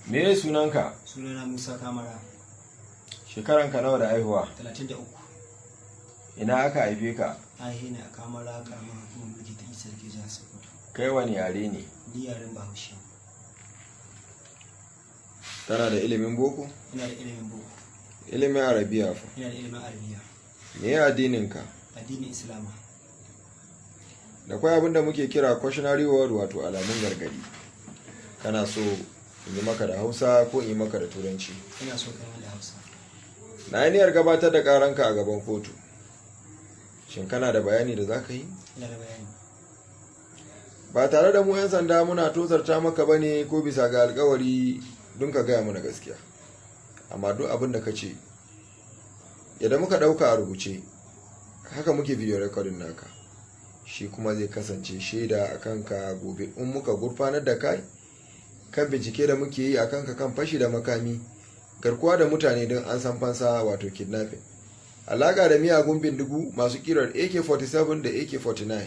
Me sunanka? Sunana Musa Kamara. Shekaranka nawa da haihuwa? 33. Ina aka haife ka? Haihe ne a Kamara, karamar hukumar mulki ta Isa da ke jihar Sokoto. Kai wani yare ne? Ni yaren Bahaushe. Kana da ilimin boko? Ina da ilimin boko. Ilimin arabiya fa? Ina da ilimin arabiya. Me ya addininka? Addinin Islama. Da kwai abinda muke kira cautionary word, wato alamun gargadi. Kana so in yi maka da Hausa ko in yi maka da Turanci? Ina so kai da Hausa. Na yi niyyar gabatar da karanka a gaban kotu. Shin kana da bayani da za ka yi? Ina da bayani. Ba tare da mu 'yan sanda muna tozarta maka ba ne ko bisa ga alkawari don ka gaya mana gaskiya. Amma duk abin da ka ce, yadda muka ɗauka a rubuce, haka muke video recording naka. Shi kuma zai kasance shaida a kanka gobe in muka gurfanar da kai kan bincike da muke yi a kanka kan fashi da makami, garkuwa da mutane don an san fansa, wato kidnapping, alaƙa da miyagun bindigu masu kirar AK-47 da AK-49,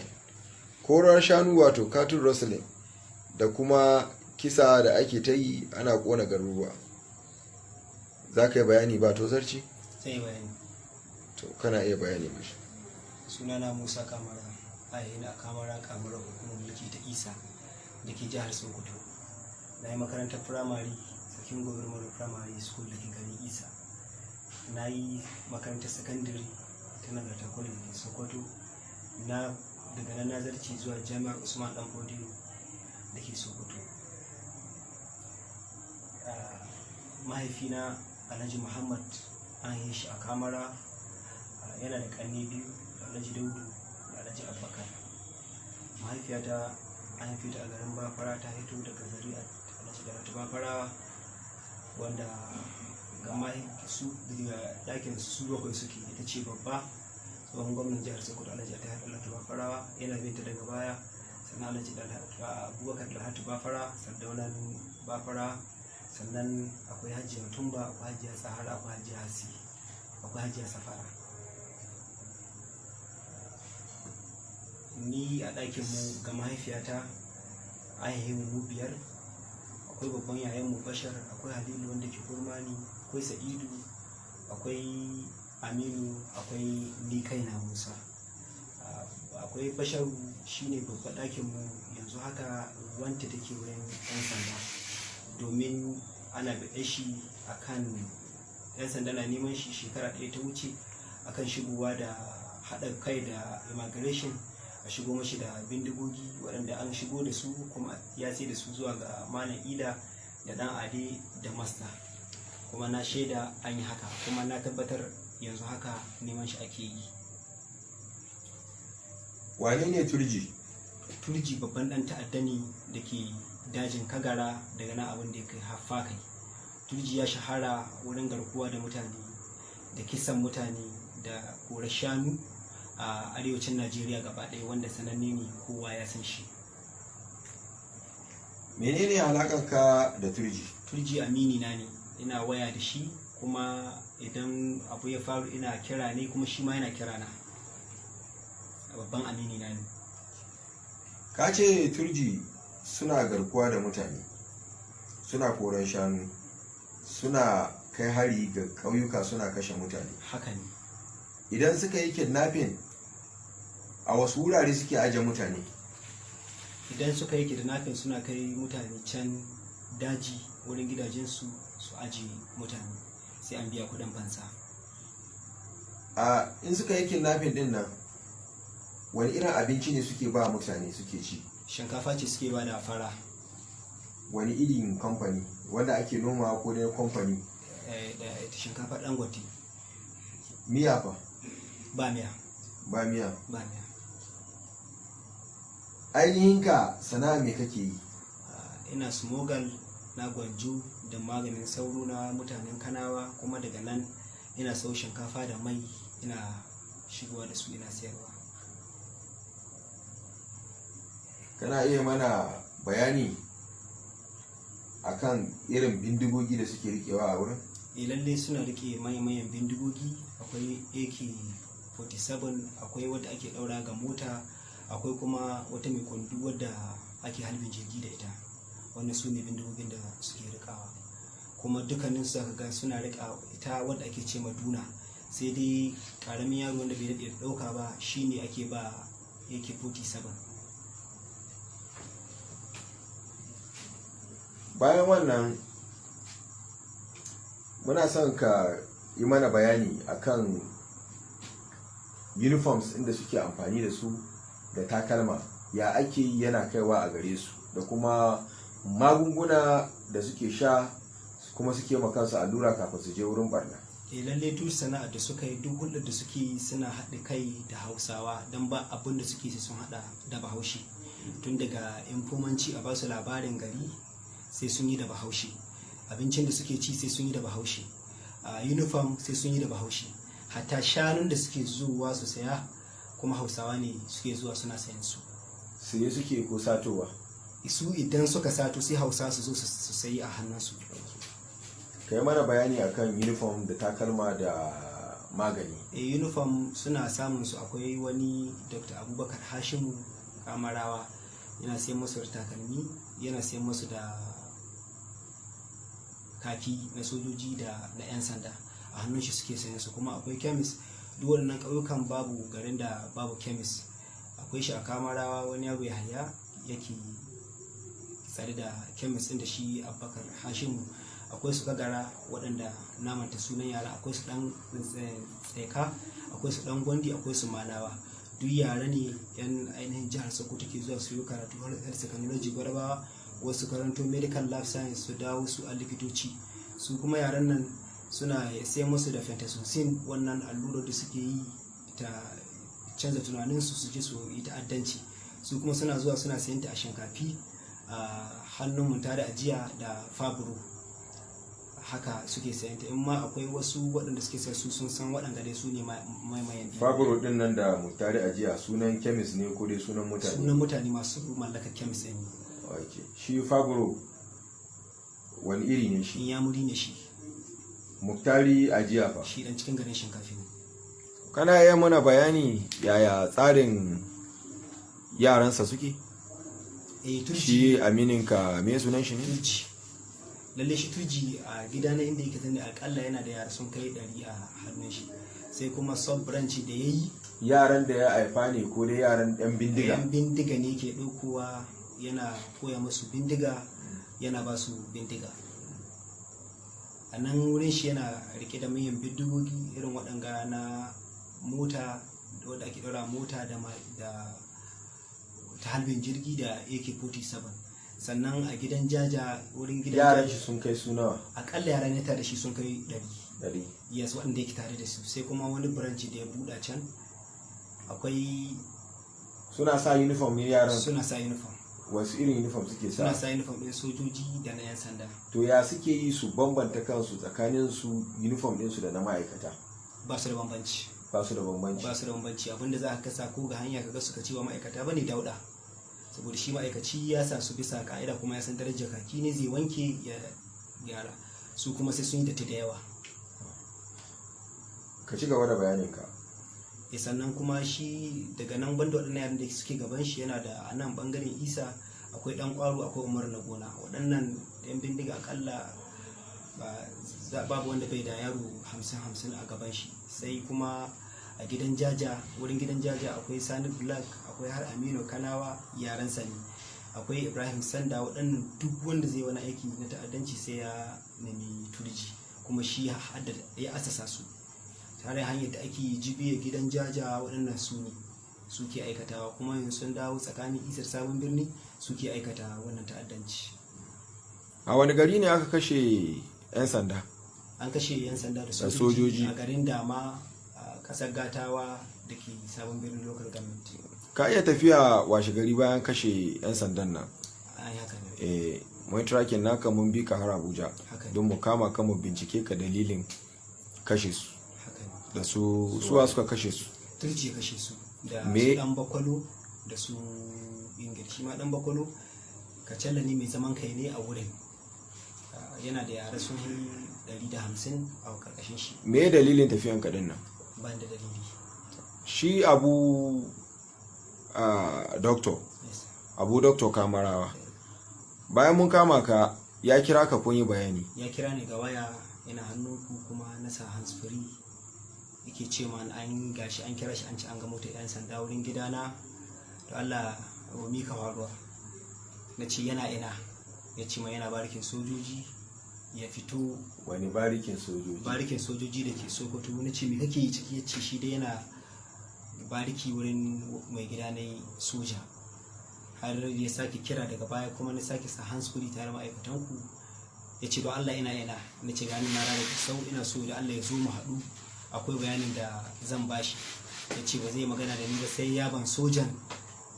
korar shanu wato cattle rustling, da kuma kisa da ake ta yi ana ƙona garuruwa. Za ka yi bayani ba tozarci? Sai yi bayani. To kana iya bayani mashi. Sunana Musa Kamara. Haihe ne a Kamara, karamar hukumar mulki ta Isa da ke jihar Sokoto. Na yi makarantar firamare, Sakin Gwamnati Primary School da ke garin Isa. Na yi makarantar sakandare ta Nagarta College da ke Sokoto. Daga nan nazarci zuwa Jami'ar Usman Dan Fodiyo da ke Sokoto. Mahaifina Alhaji Muhammad an yi shi a Kamara, yana da ƙanne biyu, Alhaji Daudu da Alhaji Abubakar. Mahaifiyata an haife ta a garin Bafara, ta hito daga zari a Alhaji Dalatu Bafara, wanda ga su daga ɗakin su bakwai suke, ita ce babba. Tsohon gwamnan jihar Sokoto Alhaji Dalatu Bafara yana binta daga baya, sannan Alhaji Abubakar Dalatu Bafara, Sardaunan Bafara, sannan akwai Hajiya Tumba, akwai Hajiya Sahara, akwai Hajiya Hasi, akwai Hajiya Safara. Ni a ɗakin mu ga mahaifiyata an haihe mu biyar. Akwai babban yayan mu Bashar, akwai Halilu wanda ke Kurmani, akwai Sa'idu, akwai Aminu, akwai ni kaina Musa. Akwai Basharu shine babban ɗakin mu yanzu haka, wanda take wurin 'yan sanda domin ana biɗe shi akan 'yan sanda na neman shi shekara ɗaya ta wuce akan shigowa da haɗa kai da immigration, a shigo mashi da bindigogi waɗanda an shigo da su kuma ya sai da su zuwa ga Malam Ida da ɗan Ade da Masta, kuma na shaida an yi haka, kuma na tabbatar yanzu haka neman shi ake yi. Wane ne Turji? Turji babban ɗan ta'adda ne da ke dajin Kagara, daga nan abin da ya kai haffa kai. Turji ya shahara wurin garkuwa da mutane da kisan mutane da korar shanu a arewacin Najeriya gaba ɗaya, wanda sananne ne, kowa ya san shi. Menene alaƙarka da Turji? Turji amini na ne, ina waya da shi, kuma idan abu ya faru ina kira ne, kuma shi ma yana kira na. Babban amini na ne. Ka ce Turji suna garkuwa da mutane, suna koran shanu, suna kai hari ga ƙauyuka, suna kashe mutane. Haka ne. Idan suka yi kidnapping, a wasu wurare suke aje mutane? Idan suka yi kidnapping suna kai mutane can daji wurin gidajensu su aje mutane, sai an biya kudin fansa. In suka yi kidnapping din nan, wani irin abinci ne suke ba mutane suke ci? Shinkafa ce suke ba da fara. Wani irin kamfani wanda ake noma ko dai kamfani? Shinkafa Dangote. Miya fa? Ba miya. Ba miya. Ba miya. Ainihin ka sana'a me kake yi? Ina smogal na gwanjo da maganin sauro na mutanen Kanawa, kuma daga nan ina sau shinkafa da mai, ina shigowa da su ina sayarwa. Kana iya mana bayani akan irin bindigogi da suke rikewa a wurin? Lalle suna rike mayan bindigogi. Akwai AK-47, akwai wadda ake daura ga mota, akwai kuma wata mai kwandu wadda ake halbin jirgi da ita. Wannan su ne bindigogin da suke rikawa. kuma dukkanin su aka ga suna rika ita wadda ake ce maduna, sai dai karamin yaro wanda bai daɗe da ɗauka ba shine ake ba yake 47. bayan wannan muna son ka yi mana bayani akan uniforms inda suke amfani da su da takalma, ya ake yi yana kaiwa a gare su, da kuma magunguna da suke sha kuma suke makansu allura kafin su je wurin barna. Lalle duk sana'ar da suka yi, duk hulɗar da suke yi suna haɗa kai da Hausawa, don ba abin da suke sun haɗa da Bahaushe, tun daga infomanci a basu labarin gari sai sun yi da Bahaushe, abincin da suke ci sai sun yi da Bahaushe, uniform sai sun yi da Bahaushe, hatta shanun da suke zuwa su saya kuma Hausawa ne suke zuwa suna sayan su. Saye suke ko satowa? Su idan suka sato sai Hausawa su zo su sayi a hannunsu. Ka yi mana bayani akan uniform da takalma da magani. Uniform suna samun su, akwai wani Dr. Abubakar Hashimu Kamarawa, yana sayan masu da takalmi, yana sayan masu da kaki na sojoji da na 'yan sanda, a hannun shi suke sayan su. Kuma akwai chemist, duk wannan ƙauyukan babu garin da babu chemist. Akwai shi a Kamarawa, wani yaro ya haya yake tsare da chemist ɗin da shi Abubakar Hashimu. Akwai su Kagara waɗanda namanta sunan yara, akwai su ɗan tsaika, akwai su ɗan gwandi, akwai su malawa. Duk yara ne yan ainihin jihar Sokoto ke zuwa su yi karatu har technology Gwarabawa, wasu karanto medical lab science su dawo su a likitoci. Su kuma yaran nan suna sai musu da fentanyl, wannan allurar da suke yi ta canza tunaninsu su je su yi ta'addanci. Su kuma suna zuwa suna sayan ta a shinkafi, a hannun mun tare ajiya da faburo, haka suke sayan ta. In ma akwai wasu waɗanda suke sai su sun san waɗanda dai su ne maimayan. Faburo din nan da mutare ajiya sunan chemist ne ko dai sunan mutane? Sunan mutane masu mallakar chemist ne. Okay. Shi faburo wani iri ne shi? Inyamuri ne shi. Muktari ajiya fa? Shi dan cikin garin shinkafi ne. Kana iya mana bayani yaya tsarin yaransa suke? Turji. Shi amininka me sunan shi ne? Turji. Lalle shi Turji a gida na inda yake zane akalla yana da yara sun kai 100 a hannun shi. Sai kuma sub branch da yayi, yaran da ya haifa ne ko dai yaran yan bindiga? Yan bindiga ne ke ɗaukowa, yana koya musu bindiga, yana ba su bindiga. A nan wurin shi yana rike da manyan bindigogi irin waɗanga na mota, wadda ake ɗora mota da ta halbin jirgi da AK-47. Sannan a gidan jaja, wurin gidan yaran shi sun kai su nawa? Akalla yaran ya da shi sun kai 100. Yes, waɗanda yake tare da su. Sai kuma wani branch da ya buɗa can, akwai suna sa uniform ne yaran? Suna sa uniform. Wasu irin uniform suke sa? Suna sa uniform ɗin sojoji da na 'yan sanda. To ya suke yi su bambanta kansu tsakanin su uniform ɗinsu da na ma'aikata? Ba su da bambanci. Ba su da bambanci. Ba su da bambanci. Abinda za ka kasa ko ga hanya ka ga suka cewa ma'aikata bane dauɗa, saboda shi ma'aikaci ya sa su bisa ka'ida kuma ya san darajar kaki ne, zai wanke ya gyara. Su kuma sai sun yi datti da yawa. Ka ci gaba da bayaninka. Sannan kuma shi daga nan banda waɗannan yaran da suke gaban shi, yana da a nan ɓangaren Isa akwai ɗan ƙwaro, akwai Umar na gona. Waɗannan yan bindiga akalla babu wanda bai da yaro 50-50 a gaban shi. Sai kuma a gidan jaja, wurin gidan jaja akwai Sani Black, akwai har Aminu Kanawa yaran sani, akwai Ibrahim Sanda. Waɗannan duk wanda zai wani aiki na ta'addanci sai ya nemi Turji, kuma shi ya asasa su. Tare hanyar da ake jibiya gidan jaja, waɗannan su ne suke aikatawa, kuma yanzu sun dawo tsakanin isar sabon birni suke aikata wannan ta'addanci. A wani gari ne aka kashe 'yan sanda? An kashe 'yan sanda da sojoji a garin Dama, a ƙasar Gatawa da ke sabon birnin local government. Ka iya tafiya washe gari bayan kashe 'yan sandan nan? An haka ne. Mun tracking naka mun bi ka har Abuja don mu kama ka mu bincike ka dalilin kashe su. Da suwa suka kashe su? Turji ya kashe su da su dan bakwalo da su ingir. Shi ma dan bakwalo kacalla ne mai zaman kai ne a wurin, yana da yara sun yi 150 a karkashin shi. Me dalilin tafiyan ka din nan? Ban da dalili. Shi abu doctor Kamarawa, bayan mun kama ka ya kira ka kun yi bayani? Ya kira ni ga waya, yana hannunku kuma na sa hands free, yake ce ma an gashi an kira shi an ci an ga motar 'yan sanda wurin gidana, to Allah wa mika faruwa. Na ce yana ina, ya ce ma yana barikin sojoji, ya fito. Wani barikin sojoji? Barikin sojoji da ke Sokoto. Na ce me kake yi ciki? Ya ce shi dai yana bariki wurin mai gida na soja. Har ya sake kira daga baya kuma na sake sa hands free tare ma'aikatanku, ya ce don Allah ina na ce gani na rana da sau, ina so da Allah ya zo mu haɗu, akwai bayanin da zan bashi. Ya ce ba zai magana da ni ba sai ya ban sojan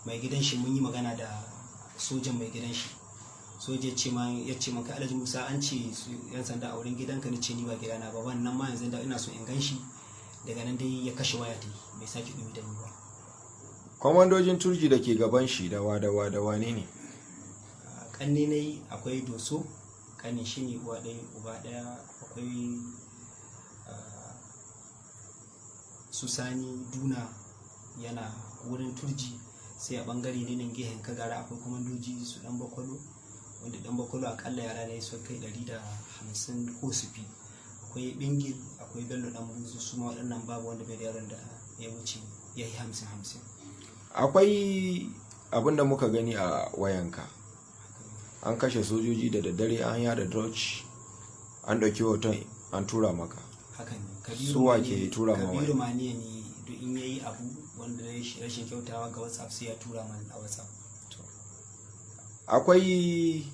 mai gidan shi, mun yi magana da sojan mai gidan shi. Soja ya ce man ka Alhaji Musa an ce 'yan sanda a wurin gidanka, ni ce ni ba gidana ba, wannan ma yanzu da ina so in gan shi. Daga nan dai ya kashe waya ta yi, bai sake ɗumi da ni ba. Kwamandojin Turji da ke gaban shi da wane ne? Kanne na yi akwai Doso, kanin shi ne uwa ɗaya uba ɗaya, akwai Susani Duna yana wurin Turji, sai a bangare ne nan gehen Kagara akwai kwamandoji su ɗan bakwalo, wanda ɗan bakwalo akalla yara ne su kai 150 ko su fi. Akwai Bingil, akwai Bello ɗan buzu, su ma waɗannan babu wanda bai da yaron da ya wuce ya yi 50-50. Akwai abin da muka gani a wayanka, an kashe sojoji da daddare, an yada dodge, an ɗauki hoton an tura maka. Haka ne. Suwa ke tura ma Kabiru Maniya ne, duk in yayi abu wanda ya rashin kyautawa ga WhatsApp sai ya tura mana a WhatsApp. Akwai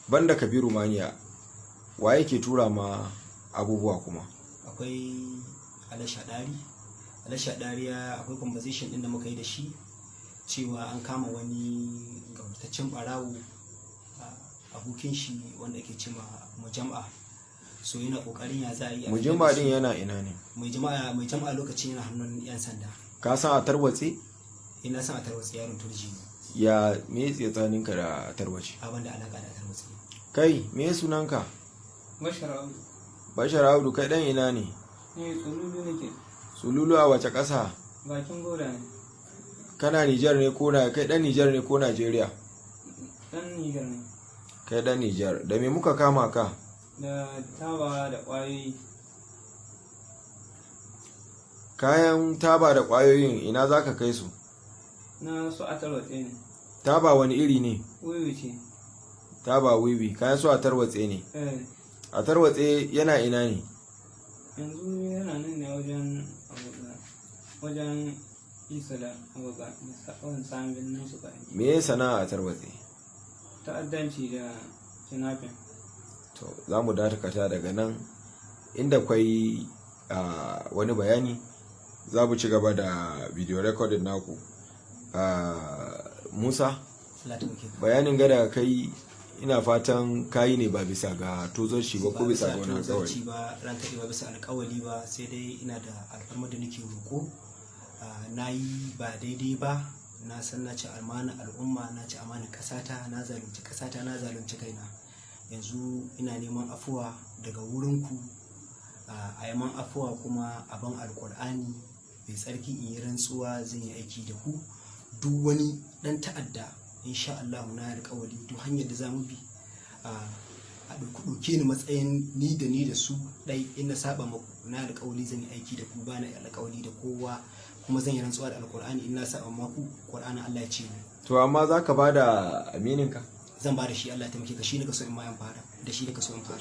banda Kabiru Maniya, wa yake tura ma abubuwa kuma? Akwai Alashadari akwai conversation din da muka yi da shi cewa an kama wani gautaccen barawo, abokin shi wanda ake cewa Mujam'a, so yana kokarin ya za a yi. Mujam'a din yana ina ne? Mai jama'a lokacin yana hannun 'yan sanda. Ka san a Tarwatse? Ina san a Tarwatse, yaron Turji. Ya me tsakaninka da Tarwace? Abin da alaka da Tarwatse. Kai me sunanka? Bashar Audu, kai dan ina ne? Tsululu nake. Tsululu a wace ƙasa? Bakin gora ne. Kana Nijar ne ko kai dan Nijar ne ko Najeriya? Dan Nijar ne. Kai dan Nijar. Da me muka kama ka? Da taba da ƙwayoyi. Kayan taba da ƙwayoyin ina zaka kai su? Na su a Tarwatse ne. Taba wani iri ne? Wiwi ce. Taba wiwi, kayan su a Tarwatse ne. A Tarwatse yana ina ne? Yanzu yana nan ne wajen isa da abubuwa da samun birnin su ƙari. Me ya sana'a a Tarwatse? ta'addanci da kidnapping. To za mu dakata daga nan, inda kwai wani bayani za mu ci gaba da video recording naku. Musa, bayanin gada kai ina fatan kayi ne ba bisa ga tozarci ba ko bisa ga wani alƙawari ba, ranka ba bisa alƙawari ba, sai dai ina da alfarma da nake roƙo. Na yi ba daidai ba, na san na ci amana al'umma, na ci amana ƙasata, na zalunci ƙasata, na zalunci kaina. Yanzu ina neman afuwa daga wurinku, a yaman afuwa kuma a ban alƙur'ani mai tsarki in yi rantsuwa zan yi aiki da ku. Duk wani ɗan ta'adda insha Allah na alƙawari duk hanyar da za mu bi a ɗauke ni matsayin ni da su ɗai, in na saba maku na alƙawari zan yi aiki da ku, ba na alƙawari da kowa, kuma zan yi rantsuwa da alƙur'ani in na saba maku ƙur'anin Allah ya ce ni. To amma za ka ba da amininka? Zan ba da shi, Allah ya taimake ka, shi ne ka so in ma yan fara da shi ne ka so in fara.